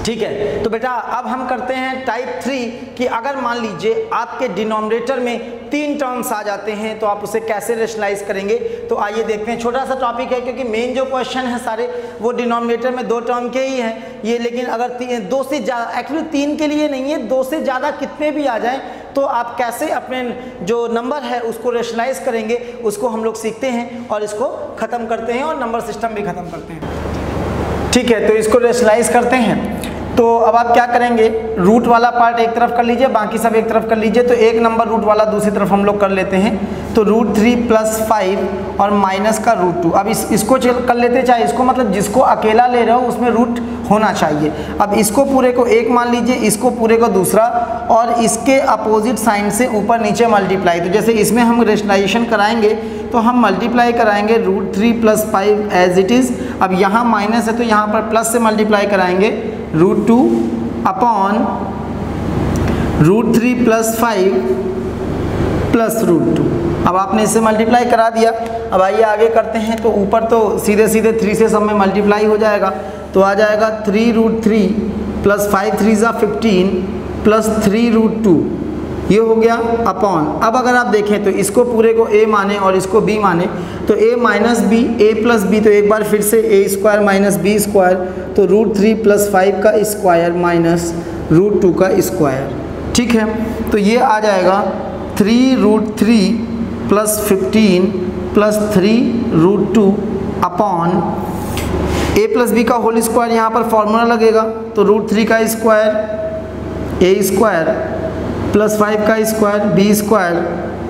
ठीक है। तो बेटा अब हम करते हैं टाइप 3 कि अगर मान लीजिए आपके डिनोमिनेटर में 3 टर्म्स आ जाते हैं तो आप उसे कैसे रेशनलाइज करेंगे। तो आइए देखते हैं, छोटा सा टॉपिक है क्योंकि मेन जो क्वेश्चन है सारे वो डिनोमिनेटर में 2 टर्म के ही हैं ये, लेकिन अगर 2 से ज़्यादा, एक्चुअली 3 के लिए नहीं है, 2 से ज़्यादा कितने भी आ जाएं तो आप कैसे अपने जो नंबर है उसको रेशनलाइज करेंगे उसको हम लोग सीखते हैं और इसको ख़त्म करते हैं और नंबर सिस्टम भी ख़त्म करते हैं। ठीक है, तो इसको रेशनलाइज करते हैं। तो अब आप क्या करेंगे, रूट वाला पार्ट एक तरफ कर लीजिए, बाकी सब एक तरफ कर लीजिए। तो एक नंबर रूट वाला दूसरी तरफ हम लोग कर लेते हैं। तो √3 + 5 और माइनस का √2। अब इसको कर लेते, चाहे इसको, मतलब जिसको अकेला ले रहे हो उसमें रूट होना चाहिए। अब इसको पूरे को एक मान लीजिए, इसको पूरे को दूसरा, और इसके अपोजिट साइन से ऊपर नीचे मल्टीप्लाई। तो जैसे इसमें हम रेशनलाइजेशन कराएंगे तो हम मल्टीप्लाई कराएंगे √3 + 5 एज इट इज़। अब यहाँ माइनस है तो यहाँ पर प्लस से मल्टीप्लाई कराएंगे √2 अपॉन √3 + 5 + √2। अब आपने इससे मल्टीप्लाई करा दिया। अब आइए आगे करते हैं। तो ऊपर तो सीधे सीधे 3 से सब में मल्टीप्लाई हो जाएगा, तो आ जाएगा 3√3 + 5 3 = 15 + 3√2, ये हो गया अपॉन। अब अगर आप देखें तो इसको पूरे को a माने और इसको b माने, तो a - b, a + b, तो एक बार फिर से a² - b², तो √3 + 5 का स्क्वायर माइनस √2 का स्क्वायर। ठीक है, तो ये आ जाएगा 3√3 + 15 + 3√2 अपॉन a + b का होल स्क्वायर। यहाँ पर फॉर्मूला लगेगा, तो √3 का स्क्वायर a² + 5 का स्क्वायर b²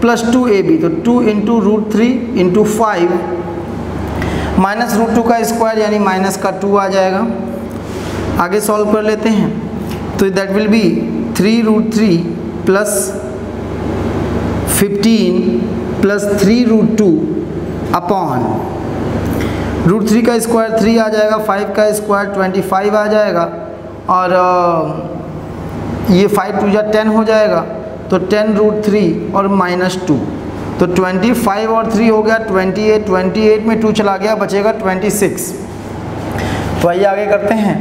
+ 2ab, तो 2 × √3 × 5 माइनस √2 का स्क्वायर यानी माइनस का 2 आ जाएगा। आगे सॉल्व कर लेते हैं। तो दैट विल बी 3√3 + 15 + 3√2 अपॉन √3 का स्क्वायर 3 आ जाएगा, 5 का स्क्वायर 25 आ जाएगा, और ये 5 × 2 = 10 हो जाएगा, तो 10√3 और -2, तो 25 और 3 हो गया 28, 28 में 2 चला गया, बचेगा 26। तो आइए आगे करते हैं।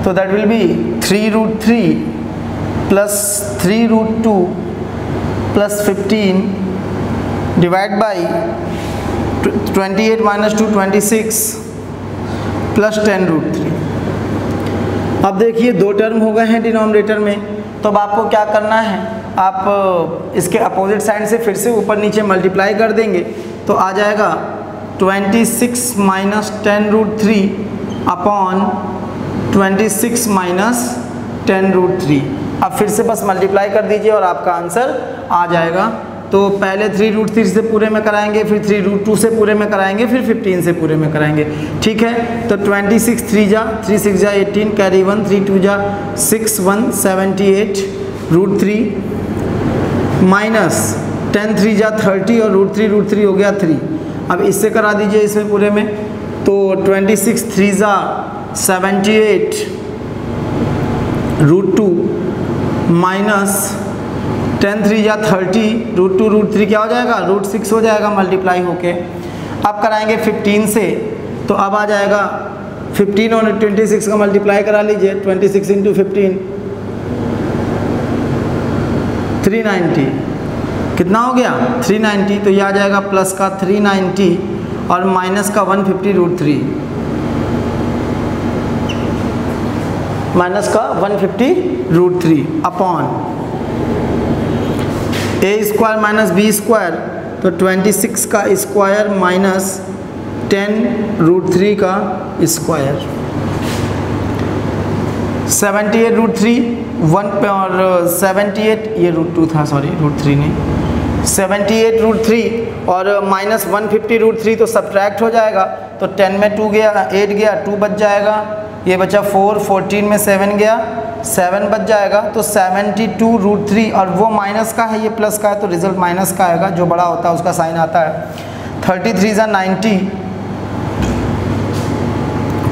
तो that will be 3√3 + 3√2 + 15 divide by 28 - 2 26 + 10√3। अब देखिए 2 टर्म हो गए हैं डिनोमिनेटर में, तो अब आपको क्या करना है, आप इसके अपोजिट साइड से फिर से ऊपर नीचे मल्टीप्लाई कर देंगे, तो आ जाएगा 26 - 10√3 अपॉन 26 - 10√3। अब फिर से बस मल्टीप्लाई कर दीजिए और आपका आंसर आ जाएगा। तो पहले 3√3 से पूरे में कराएंगे, फिर 3√2 से पूरे में कराएंगे, फिर 15 से पूरे में कराएंगे। ठीक है, तो 26 3 × 3 6 = 18, कैरी 1 3 2 = 6 1 78 √3 माइनस 10 3 × 30 और √3 हो गया 3। अब इससे करा दीजिए इसमें पूरे में, तो 26 3 × 78 √2 माइनस 10 3 × 30 √2 क्या हो जाएगा, √6 हो जाएगा मल्टीप्लाई होके। अब कराएंगे 15 से, तो अब आ जाएगा 15 और 26 का मल्टीप्लाई करा लीजिए, 26 × 15 390, कितना हो गया 390। तो ये आ जाएगा प्लस का 390 और माइनस का 150 √3, माइनस का 150 √3 अपॉन a² - b², तो 26 का स्क्वायर माइनस 10 √3 का स्क्वायर, 78 √3 1 पे, और 78 ये √2 था, सॉरी √3 नहीं, 78 √3 और माइनस 150 √3, तो सब्ट्रैक्ट हो जाएगा। तो 10 में 2 गया, 8 गया, 2 बच जाएगा, ये बचा 4, 14 में 7 गया, 7 बच जाएगा, तो 72 √3, और वो माइनस का है ये प्लस का है, तो रिजल्ट माइनस का आएगा, जो बड़ा होता है उसका साइन आता है। 33 × 90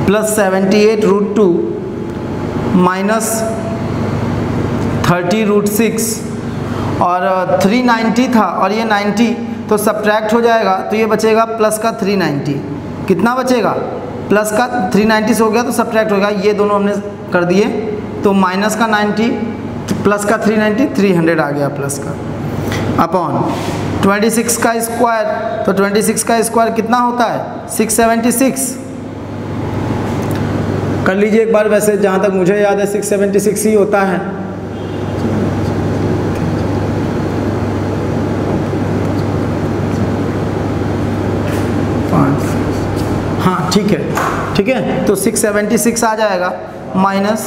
+ 78 √2 माइनस 30 √6, और 390 था और ये 90, तो सब्ट्रैक्ट हो जाएगा, तो ये बचेगा प्लस का 390, कितना बचेगा प्लस का 390 से हो गया तो सब्ट्रैक्ट होगा, ये दोनों हमने कर दिए, तो माइनस का 90 प्लस का 390 300 आ गया प्लस का, अपॉन 26 का स्क्वायर, तो 26 का स्क्वायर कितना होता है 676, कर लीजिए एक बार, वैसे जहाँ तक मुझे याद है 676 ही होता है। हाँ ठीक है, तो 676 आ जाएगा माइनस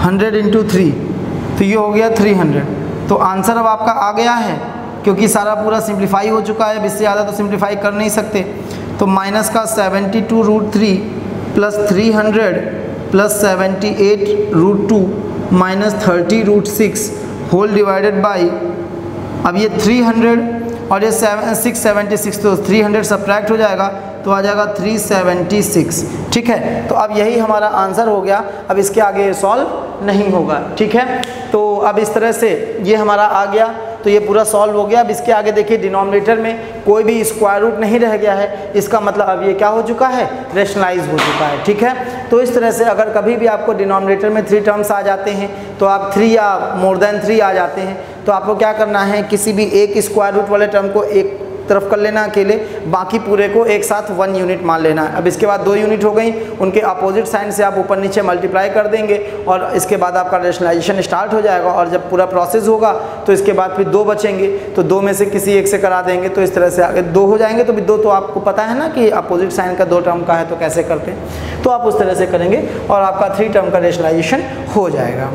100 इंटू 3, तो ये हो गया 300। तो आंसर अब आपका आ गया है, क्योंकि सारा पूरा सिंप्लीफाई हो चुका है, इससे ज़्यादा तो सिंप्लीफाई कर नहीं सकते। तो माइनस का 72√3 plus 300 plus 78√2 minus 30√6 whole divided by, अब ये 300 और ये 676, तो 300 सब्ट्रैक्ट हो जाएगा तो आ जाएगा 376। ठीक है, तो अब यही हमारा आंसर हो गया, अब इसके आगे सॉल्व नहीं होगा। ठीक है, तो अब इस तरह से ये हमारा आ गया, तो ये पूरा सॉल्व हो गया। अब इसके आगे देखिए डिनोमिनेटर में कोई भी स्क्वायर रूट नहीं रह गया है, इसका मतलब अब ये क्या हो चुका है, रेशनलाइज हो चुका है। ठीक है, तो इस तरह से अगर कभी भी आपको डिनोमिनेटर में 3 टर्म्स आ जाते हैं, तो आप 3 या मोर देन 3 आ जाते हैं, तो आपको क्या करना है, किसी भी एक स्क्वायर रूट वाले टर्म को एक तरफ कर लेना अकेले, बाकी पूरे को एक साथ 1 यूनिट मान लेना है। अब इसके बाद 2 यूनिट हो गई, उनके अपोजिट साइन से आप ऊपर नीचे मल्टीप्लाई कर देंगे और इसके बाद आपका रेशनलाइजेशन स्टार्ट हो जाएगा। और जब पूरा प्रोसेस होगा तो इसके बाद फिर 2 बचेंगे, तो 2 में से किसी एक से करा देंगे, तो इस तरह से आगे 2 हो जाएंगे। तो भी 2 तो आपको पता है ना कि अपोजिट साइन का 2 टर्म का है, तो कैसे करते हैं, तो आप उस तरह से करेंगे और आपका 3 टर्म का रेशनलाइजेशन हो जाएगा।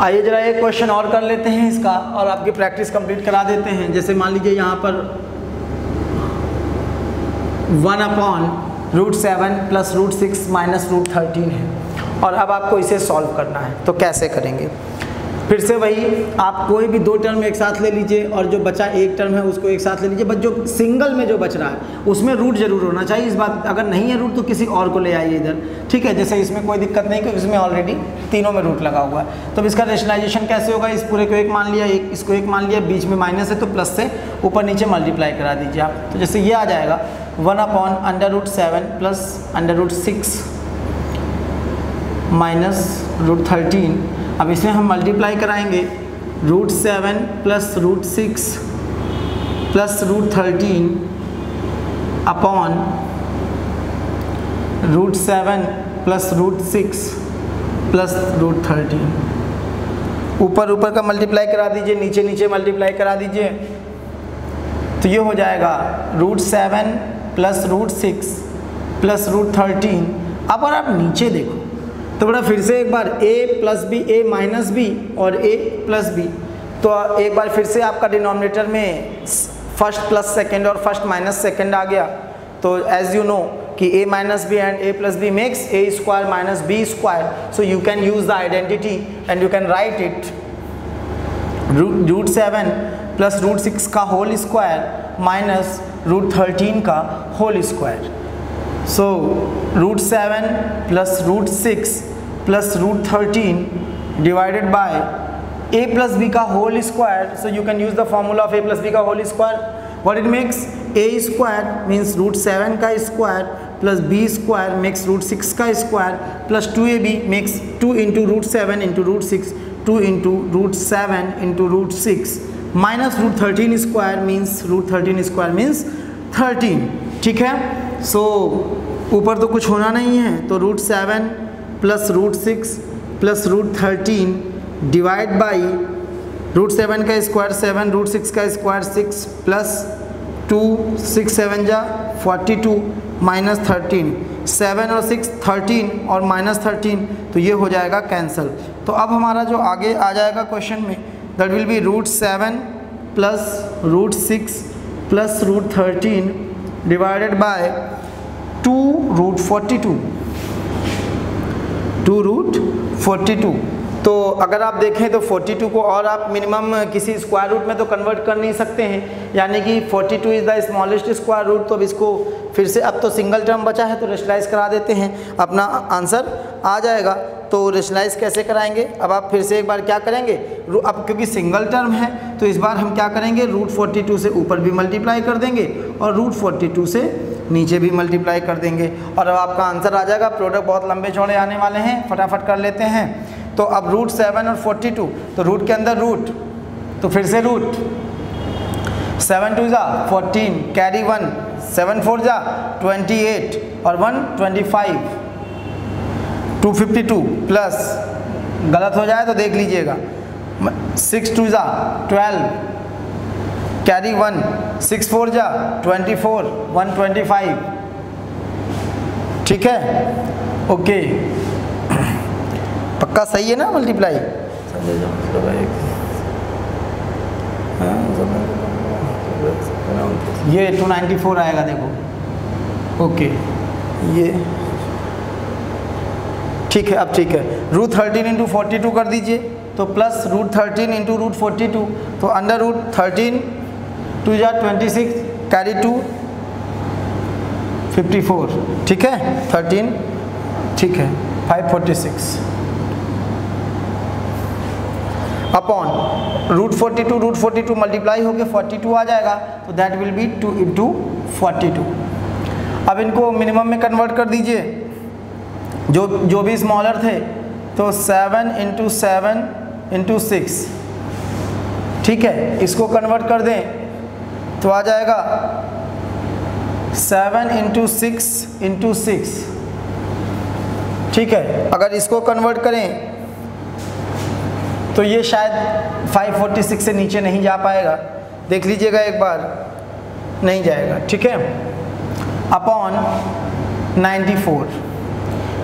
आइए जरा एक क्वेश्चन और कर लेते हैं इसका और आपकी प्रैक्टिस कंप्लीट करा देते हैं। जैसे मान लीजिए यहाँ पर 1/√7 प्लस √6 माइनस √13 है, और अब आपको इसे सॉल्व करना है, तो कैसे करेंगे। फिर से वही, आप कोई भी 2 टर्म एक साथ ले लीजिए और जो बचा एक टर्म है उसको एक साथ ले लीजिए, बस जो सिंगल में जो बच रहा है उसमें रूट जरूर होना चाहिए। इस बात अगर नहीं है रूट तो किसी और को ले आइए इधर। ठीक है, जैसे इसमें कोई दिक्कत नहीं, क्योंकि इसमें ऑलरेडी तीनों में रूट लगा हुआ है। तो इसका रेशनलाइजेशन कैसे होगा, इस पूरे को 1 मान लिया, एक इसको 1 मान लिया, बीच में माइनस है तो प्लस से ऊपर नीचे मल्टीप्लाई करा दीजिए आप। तो जैसे ये आ जाएगा 1/√7 प्लस √6 माइनस √13। अब इसमें हम मल्टीप्लाई कराएंगे √7 plus √6 plus √13 upon √7 plus √6 plus √13। ऊपर ऊपर का मल्टीप्लाई करा दीजिए, नीचे नीचे मल्टीप्लाई करा दीजिए, तो ये हो जाएगा √7 प्लस √6 प्लस √13। अब अगर आप नीचे देखो तो बड़ा फिर से एक बार a plus b, a minus b और a प्लस बी, तो एक बार फिर से आपका डिनोमिनेटर में फर्स्ट प्लस सेकेंड और फर्स्ट माइनस सेकेंड आ गया। तो एज यू नो कि a minus b and a plus b makes a square minus b square, so you can use the identity and you can write it √7 plus √6 का whole square minus √13 का whole square. So √7 plus √6 plus √13 divided by a plus b का whole square. So you can use the formula of a plus b का whole square. What it makes? a square means √7 का square plus b square makes √6 का square plus 2ab makes 2 into √7 into √6, 2 into √7 into √6 minus √13 square means √13 square means 13। ठीक है, सो ऊपर तो कुछ होना नहीं है, तो √7 प्लस √6 प्लस √13 डिवाइड बाई √7 का स्क्वायर 7, √6 का स्क्वायर 6 प्लस 2, 6 7 जा 42 माइनस 13, 7 और 6 13 और माइनस 13, तो ये हो जाएगा कैंसिल। तो अब हमारा जो आगे आ जाएगा क्वेश्चन में, that will be √7 plus √6 plus √13 divided by 2√42, 2√42। तो अगर आप देखें तो 42 को और आप मिनिमम किसी स्क्वायर रूट में तो कन्वर्ट कर नहीं सकते हैं, यानी कि 42 is the smallest square root. तो अब इसको फिर से, अब तो सिंगल टर्म बचा है तो रेशनलाइज करा देते हैं, अपना आंसर आ जाएगा। तो रेशनलाइज कैसे कराएंगे, अब आप फिर से एक बार क्या करेंगे, अब क्योंकि सिंगल टर्म है तो इस बार हम क्या करेंगे, √42 से ऊपर भी मल्टीप्लाई कर देंगे और √42 से नीचे भी मल्टीप्लाई कर देंगे और अब आपका आंसर आ जाएगा। प्रोडक्ट बहुत लंबे चौड़े आने वाले हैं, फटाफट कर लेते हैं। तो अब रूट 7 और 42, तो रूट के अंदर रूट, तो फिर से रूट 7 2 जा 14, कैरी 1, 7 4 जा 28 और 1 25, 252 प्लस, गलत हो जाए तो देख लीजिएगा, 6 2 जा 12, कैरी 1, 6 4 जा 24, 125, ठीक है, ओके। पक्का सही है ना मल्टीप्लाई? ये 294 आएगा, देखो, ओके, ये ठीक है। अब ठीक है, रूट 13 इंटू 42 कर दीजिए, तो प्लस रूट 13 इंटू रूट 42, तो अंडर रूट 13 2 जा 26, कैरी 2 54, ठीक है, 13, ठीक है, 546 अपॉन रूट 42 मल्टीप्लाई होके 42 आ जाएगा, तो दैट विल बी 2 इंटू 42। अब इनको मिनिमम में कन्वर्ट कर दीजिए, जो भी स्मॉलर थे, तो 7 इंटू 7 इंटू 6, ठीक है, इसको कन्वर्ट कर दें तो आ जाएगा 7 इंटू 6 इंटू 6, ठीक है। अगर इसको कन्वर्ट करें तो ये शायद 546 से नीचे नहीं जा पाएगा, देख लीजिएगा एक बार, नहीं जाएगा, ठीक है, अपॉन 94।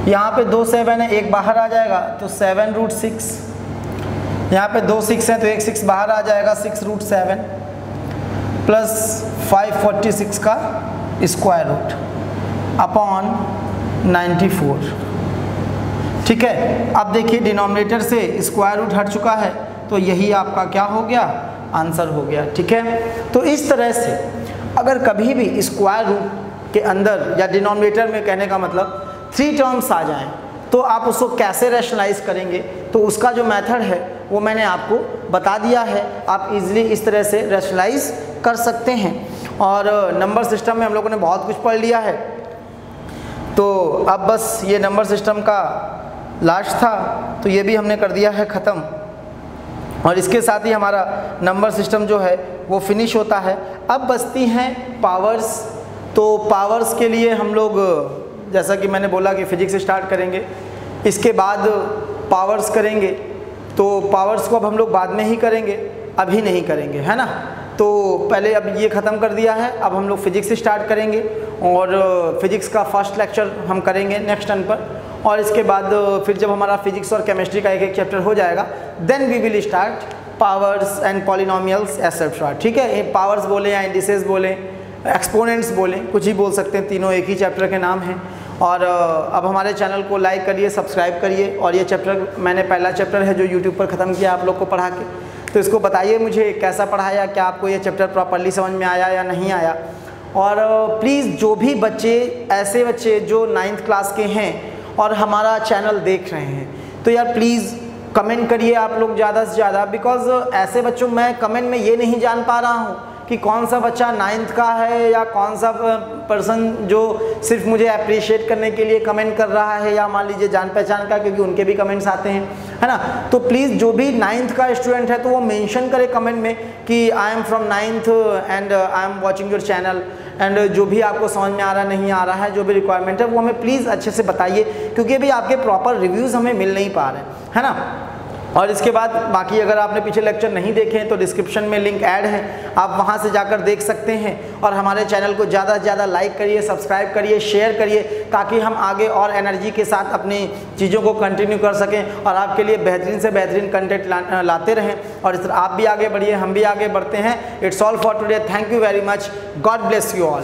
यहाँ पे 2 7 है, एक बाहर आ जाएगा, तो 7 रूट 6, यहाँ पे 2 6 है तो एक 6 बाहर आ जाएगा, 6 रूट 7 प्लस 546 का स्क्वायर रूट अपॉन 94, ठीक है। अब देखिए डिनोमिनेटर से स्क्वायर रूट हट चुका है, तो यही आपका क्या हो गया, आंसर हो गया, ठीक है। तो इस तरह से अगर कभी भी स्क्वायर रूट के अंदर या डिनोमिनेटर में, कहने का मतलब 3 टर्म्स आ जाएं, तो आप उसको कैसे रैशनलाइज करेंगे, तो उसका जो मेथड है वो मैंने आपको बता दिया है। आप इजीली इस तरह से रैशनलाइज कर सकते हैं। और नंबर सिस्टम में हम लोगों ने बहुत कुछ पढ़ लिया है, तो अब बस ये नंबर सिस्टम का लास्ट था, तो ये भी हमने कर दिया है ख़त्म, और इसके साथ ही हमारा नंबर सिस्टम जो है वो फिनिश होता है। अब बचती हैं पावर्स। तो पावर्स के लिए हम लोग, जैसा कि मैंने बोला कि फिजिक्स स्टार्ट करेंगे, इसके बाद पावर्स करेंगे, तो पावर्स को अब हम लोग बाद में ही करेंगे, अभी नहीं करेंगे, है ना। तो पहले अब ये ख़त्म कर दिया है, अब हम लोग फिजिक्स स्टार्ट करेंगे, और फिजिक्स का फर्स्ट लेक्चर हम करेंगे नेक्स्ट टर्न पर, और इसके बाद फिर जब हमारा फिजिक्स और केमिस्ट्री का एक एक चैप्टर हो जाएगा, then we will start powers and polynomials etcetera, ठीक है। पावर्स बोले या इंडिसेस बोले, एक्सपोनेंट्स बोले, कुछ ही बोल सकते हैं, तीनों एक ही चैप्टर के नाम हैं। और अब हमारे चैनल को लाइक करिए, सब्सक्राइब करिए, और ये चैप्टर मैंने पहला चैप्टर है जो यूट्यूब पर ख़त्म किया आप लोग को पढ़ा के, तो इसको बताइए मुझे कैसा पढ़ाया, क्या आपको ये चैप्टर प्रॉपरली समझ में आया या नहीं आया। और प्लीज़ जो भी बच्चे, ऐसे बच्चे जो 9th क्लास के हैं और हमारा चैनल देख रहे हैं, तो यार प्लीज़ कमेंट करिए आप लोग ज़्यादा से ज़्यादा, बिकॉज़ ऐसे बच्चों, मैं कमेंट में ये नहीं जान पा रहा हूँ कि कौन सा बच्चा 9th का है या कौन सा पर्सन जो सिर्फ मुझे अप्रिशिएट करने के लिए कमेंट कर रहा है, या मान लीजिए जान पहचान का, क्योंकि उनके भी कमेंट्स आते हैं, है ना। तो प्लीज़ जो भी 9th का स्टूडेंट है तो वो मेंशन करे कमेंट में कि I am from 9th and I am watching your channel, and जो भी आपको समझ में आ रहा नहीं आ रहा है, जो भी रिक्वायरमेंट है वो हमें प्लीज़ अच्छे से बताइए, क्योंकि अभी आपके प्रॉपर रिव्यूज़ हमें मिल नहीं पा रहे हैं, है ना। और इसके बाद बाकी अगर आपने पीछे लेक्चर नहीं देखे हैं तो डिस्क्रिप्शन में लिंक ऐड है, आप वहां से जाकर देख सकते हैं। और हमारे चैनल को ज़्यादा से ज़्यादा लाइक करिए, सब्सक्राइब करिए, शेयर करिए, ताकि हम आगे और एनर्जी के साथ अपनी चीज़ों को कंटिन्यू कर सकें और आपके लिए बेहतरीन से बेहतरीन कंटेंट लाते रहें। और इस तरह आप भी आगे बढ़िए, हम भी आगे बढ़ते हैं। It's all for today, thank you very much, God bless you all.